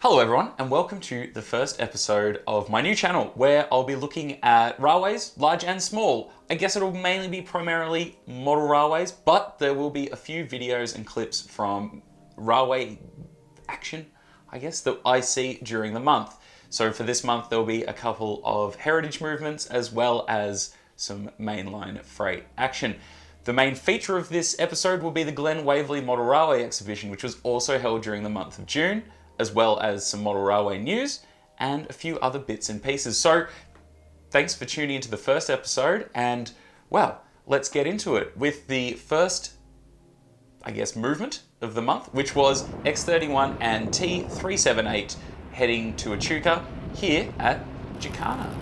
Hello everyone, and welcome to the first episode of my new channel where I'll be looking at railways, large and small. I guess it'll mainly be primarily model railways, but there will be a few videos and clips from railway action, I guess, that I see during the month. So for this month there'll be a couple of heritage movements as well as some mainline freight action. The main feature of this episode will be the Glen Waverley Model Railway exhibition, which was also held during the month of June, as well as some model railway news and a few other bits and pieces. So thanks for tuning into the first episode, and well, let's get into it with the first, I guess, movement of the month, which was X31 and T378 heading to Echuca here at Jacana.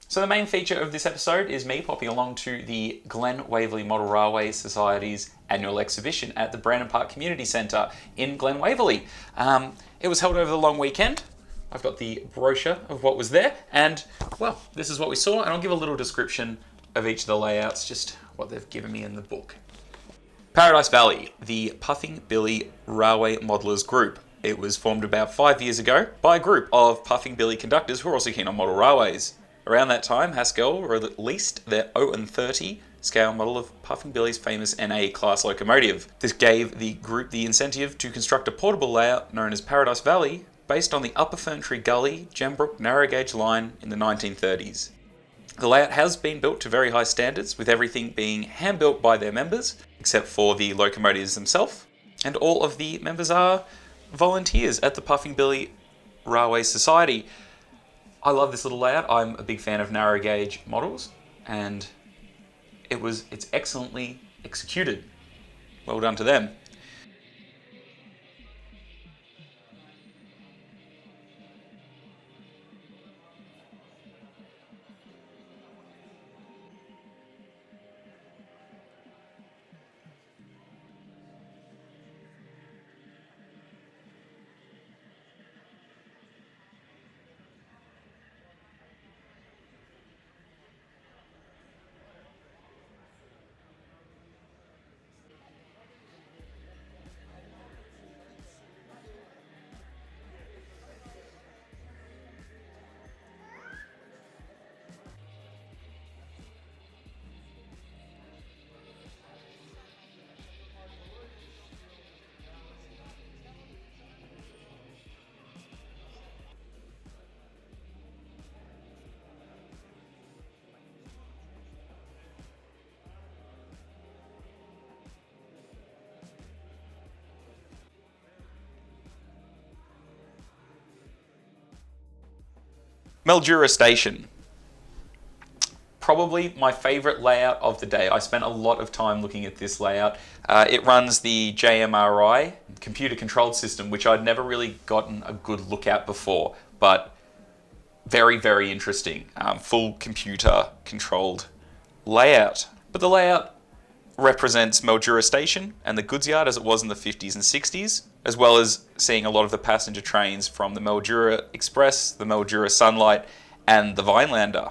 So the main feature of this episode is me popping along to the Glen Waverley Model Railway Society's annual exhibition at the Brandon Park Community Centre in Glen Waverley. It was held over the long weekend. I've got the brochure of what was there, and well, this is what we saw, and I'll give a little description of each of the layouts, just what they've given me in the book. Paradise Valley, the Puffing Billy Railway Modelers Group. It was formed about 5 years ago by a group of Puffing Billy conductors who are also keen on model railways. Around that time, Haskell released their 0-30 scale model of Puffing Billy's famous NA class locomotive. This gave the group the incentive to construct a portable layout known as Paradise Valley, based on the Upper Ferntree Gully Gembrook narrow gauge line in the 1930s. The layout has been built to very high standards, with everything being hand-built by their members, except for the locomotives themselves, and all of the members are volunteers at the Puffing Billy Railway Society. I love this little layout. I'm a big fan of narrow gauge models, and it's excellently executed. Well done to them. Mildura Station. Probably my favourite layout of the day. I spent a lot of time looking at this layout. It runs the JMRI computer controlled system, which I'd never really gotten a good look at before, but very, very interesting. Full computer controlled layout. But the layout represents Mildura Station and the goods yard as it was in the 50s and 60s, as well as seeing a lot of the passenger trains from the Mildura Express, the Mildura Sunlight, and the Vinelander.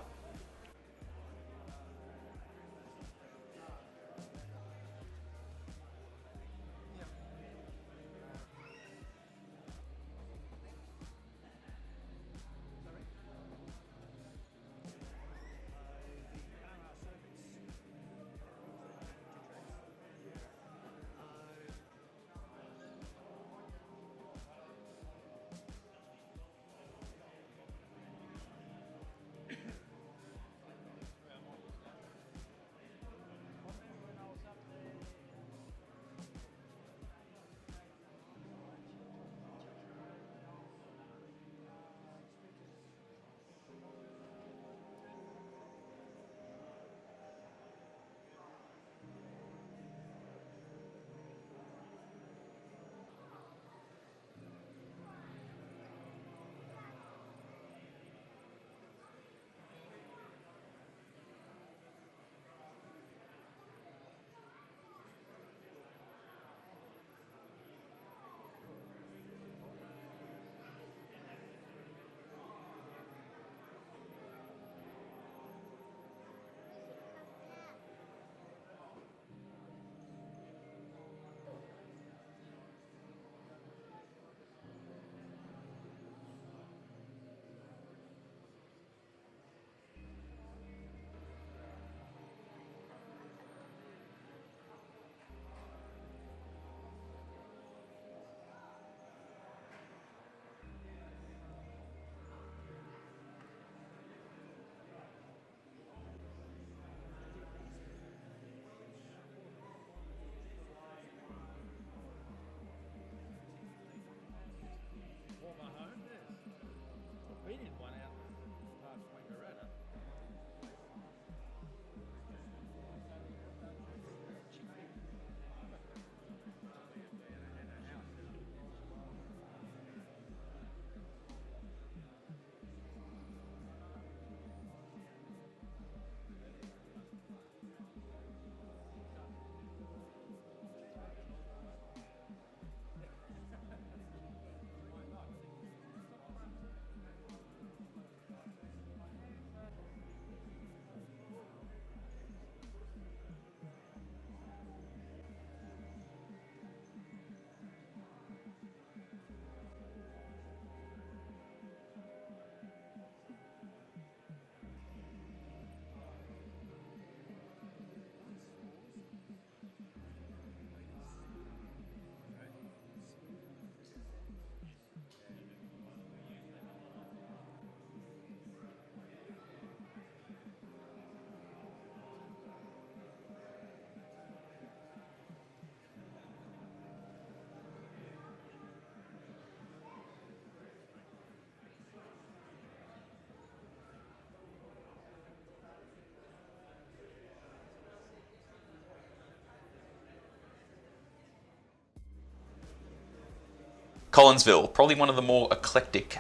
Collinsville, probably one of the more eclectic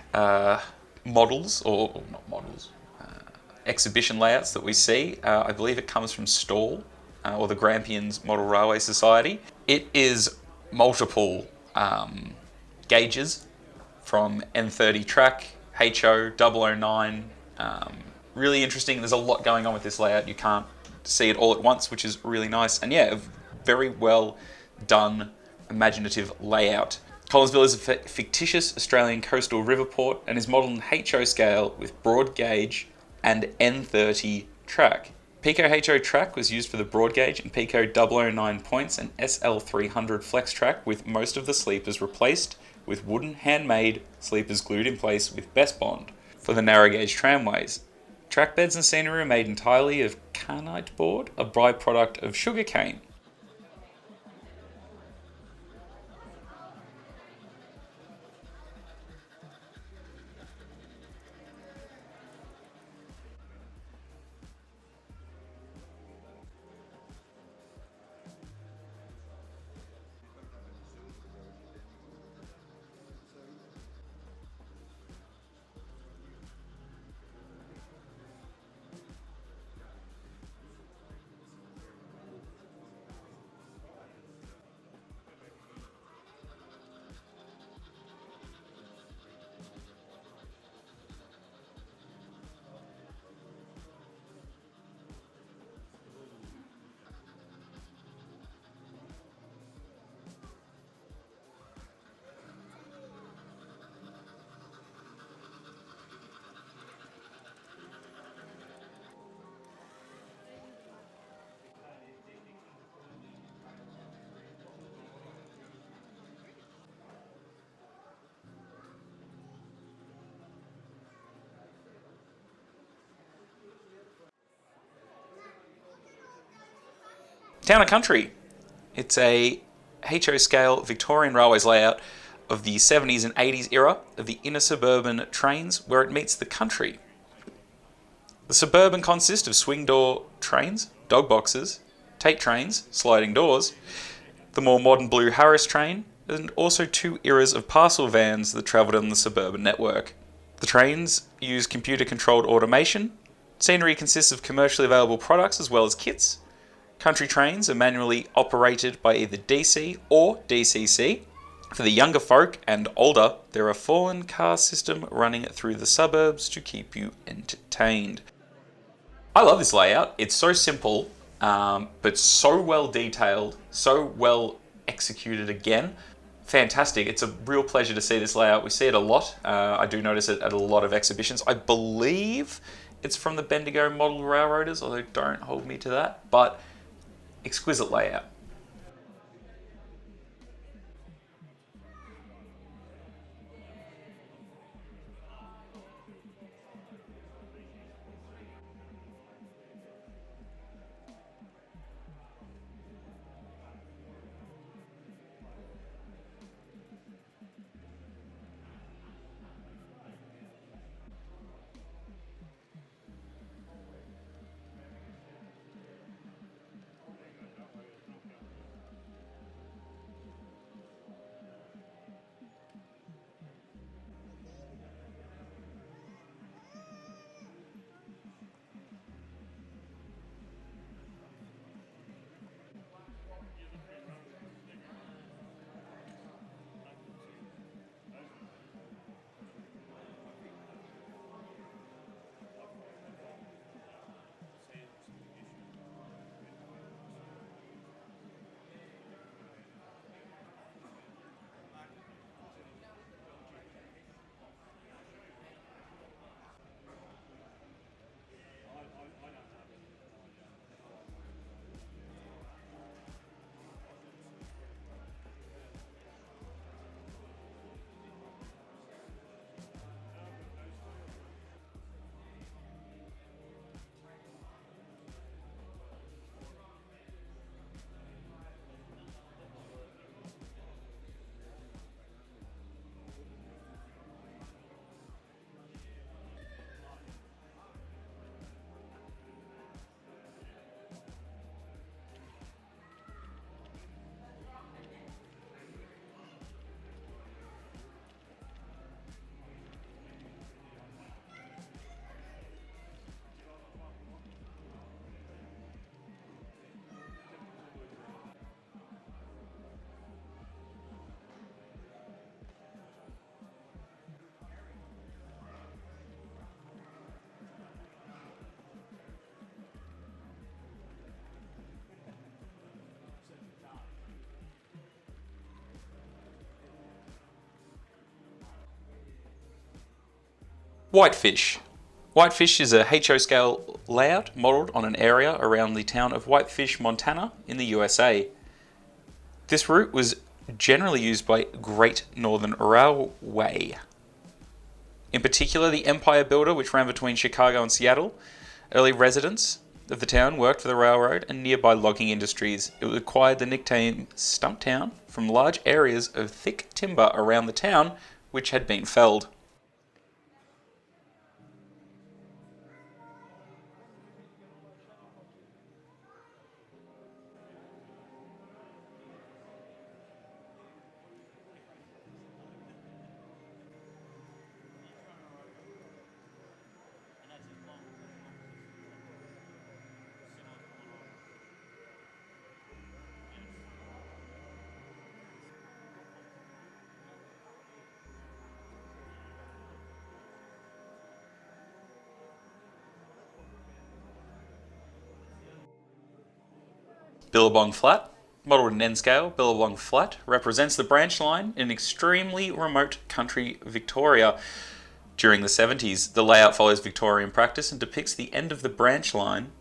models, or not models, exhibition layouts that we see. I believe it comes from Stawell, or the Grampians Model Railway Society. It is multiple gauges from N30 track, HO, 009. Really interesting. There's a lot going on with this layout. You can't see it all at once, which is really nice. And yeah, a very well done, imaginative layout. Collinsville is a fictitious Australian coastal river port and is modelled in HO scale with broad gauge and N30 track. Pico HO track was used for the broad gauge and Pico 009 points and SL300 flex track, with most of the sleepers replaced with wooden handmade sleepers glued in place with Best Bond. For the narrow gauge tramways, track beds and scenery are made entirely of carnite board, a byproduct of sugarcane. Town and Country. It's a HO scale Victorian railways layout of the 70s and 80s era of the inner suburban trains where it meets the country. The suburban consists of swing door trains, dog boxes, Tate trains, sliding doors, the more modern blue Harris train, and also two eras of parcel vans that travelled on the suburban network. The trains use computer-controlled automation. Scenery consists of commercially available products as well as kits. Country trains are manually operated by either DC or DCC. For the younger folk and older, there are a fallen car system running through the suburbs to keep you entertained. I love this layout. It's so simple, but so well detailed, so well executed again. Fantastic. It's a real pleasure to see this layout. We see it a lot. I do notice it at a lot of exhibitions. I believe it's from the Bendigo Model Railroaders, although don't hold me to that. But exquisite layout. Whitefish. Whitefish is a HO scale layout modelled on an area around the town of Whitefish, Montana in the USA. This route was generally used by Great Northern Railway. In particular, the Empire Builder, which ran between Chicago and Seattle. Early residents of the town worked for the railroad and nearby logging industries. It acquired the nickname Stumptown from large areas of thick timber around the town which had been felled. Billabong Flat. Modelled in N scale, Billabong Flat represents the branch line in extremely remote country Victoria. During the 70s, the layout follows Victorian practice and depicts the end of the branch line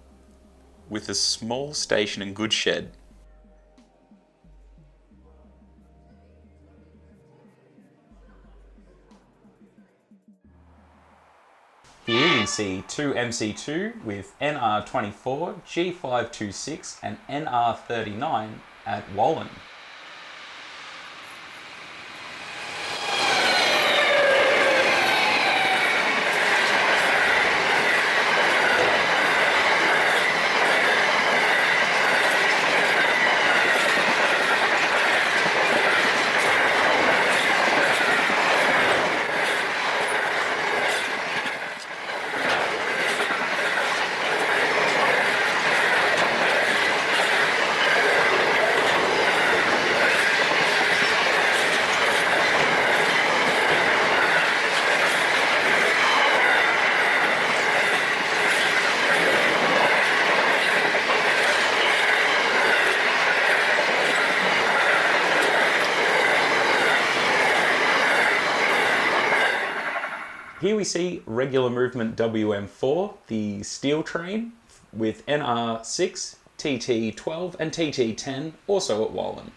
with a small station and goods shed. Here we see 2MC2 with NR24, G526 and NR39 at Wallen. Here we see regular movement WM4, the steel train, with NR6, TT12 and TT10 also at Wallen.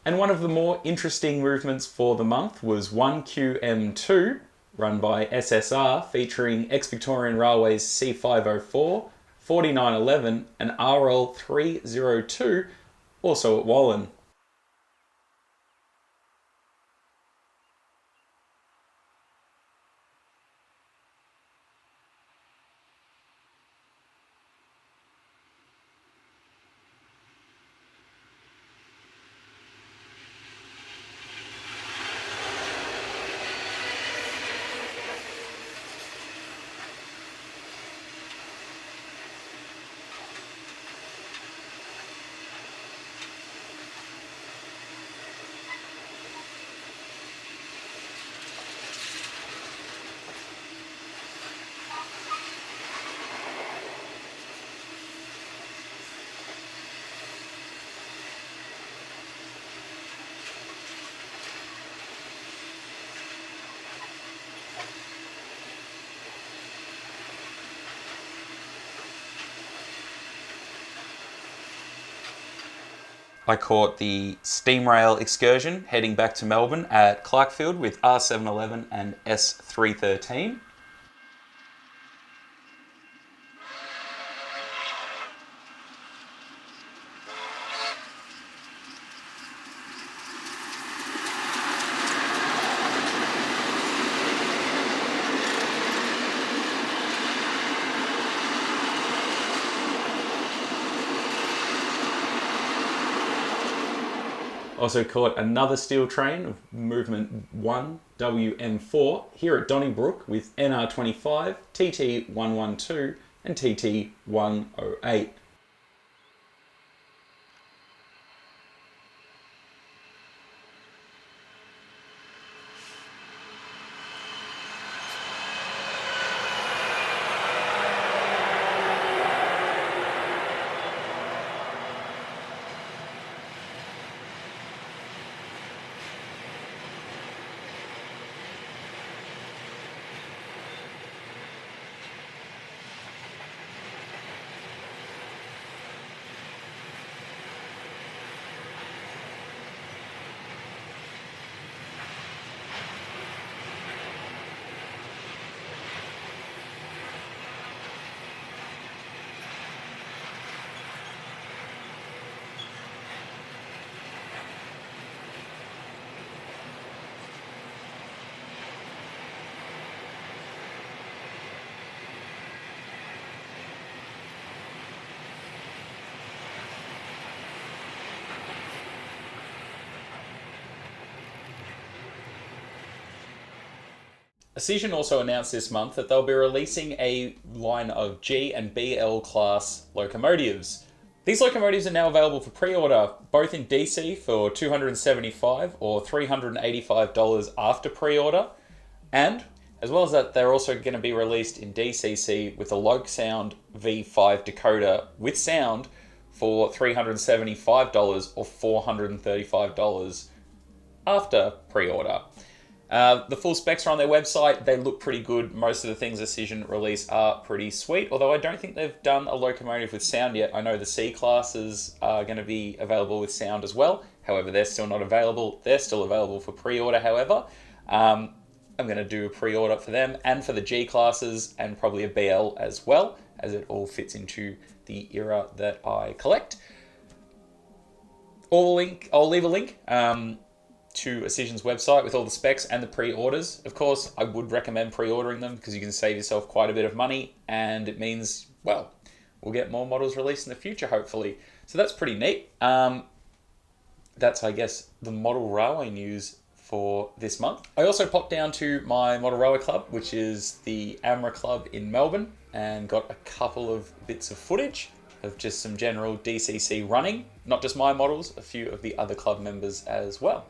And one of the more interesting movements for the month was 1QM2, run by SSR, featuring ex-Victorian Railways C504, 4911 and RL302, also at Wallen. I caught the steam rail excursion heading back to Melbourne at Clarkfield with R711 and S313. Also caught another steel train of movement 1 WM4 here at Donnybrook with NR25, TT112 and TT108. Ecision also announced this month that they'll be releasing a line of G and BL class locomotives. These locomotives are now available for pre-order, both in DC for $275 or $385 after pre-order, and as well as that, they're also going to be released in DCC with a LokeSound V5 decoder with sound for $375 or $435 after pre-order. The full specs are on their website. They look pretty good. Most of the things Ecision release are pretty sweet, although I don't think they've done a locomotive with sound yet. I know the C classes are going to be available with sound as well. However, they're still not available. They're still available for pre-order, however. I'm going to do a pre-order for them and for the G classes and probably a BL as well, as it all fits into the era that I collect. I'll leave a link to Ecision's website with all the specs and the pre-orders. Of course, I would recommend pre-ordering them because you can save yourself quite a bit of money, and it means, well, we'll get more models released in the future, hopefully. So that's pretty neat. That's, I guess, the model railway news for this month. I also popped down to my Model Railway Club, which is the AMRA Club in Melbourne, and got a couple of bits of footage of just some general DCC running. Not just my models, a few of the other club members as well.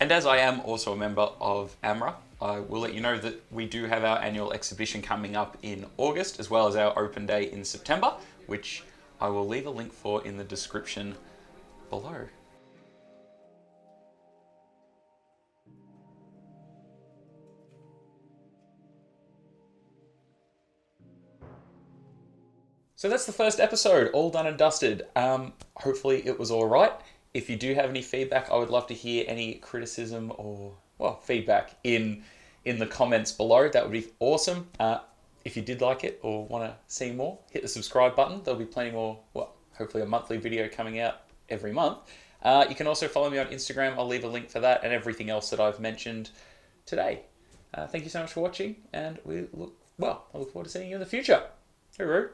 And as I am also a member of AMRA, I will let you know that we do have our annual exhibition coming up in August, as well as our open day in September, which I will leave a link for in the description below. So that's the first episode, all done and dusted. Hopefully it was all right. If you do have any feedback, I would love to hear any criticism or, well, feedback in the comments below. That would be awesome. If you did like it or want to see more, hit the subscribe button. There'll be plenty more, well, hopefully a monthly video coming out every month. You can also follow me on Instagram. I'll leave a link for that and everything else that I've mentioned today. Thank you so much for watching, and I look forward to seeing you in the future. Hooroo.